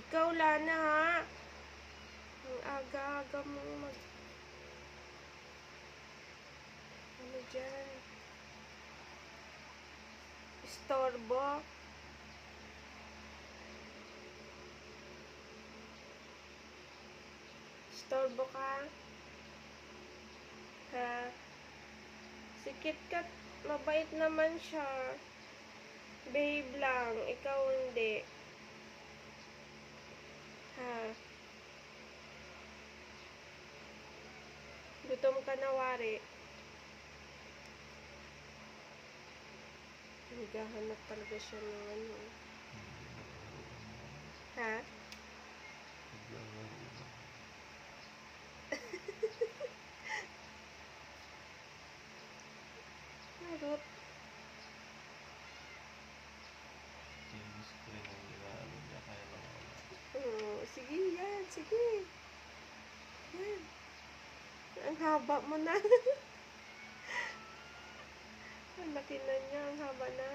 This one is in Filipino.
Ikaw, Lana, ha? Ang aga-aga mo ano dyan? Istorbo. Istorbo ka? Ha? Si KitKat, mabait naman siya. Babe lang, ikaw hindi. Ha? Gutom ka na, wari. Naghahanap talaga siya ng ano. Ha? Marot. Sige, yan. Sige. Yan. Ang haba mo na. Ang laki na niya. Ang haba na.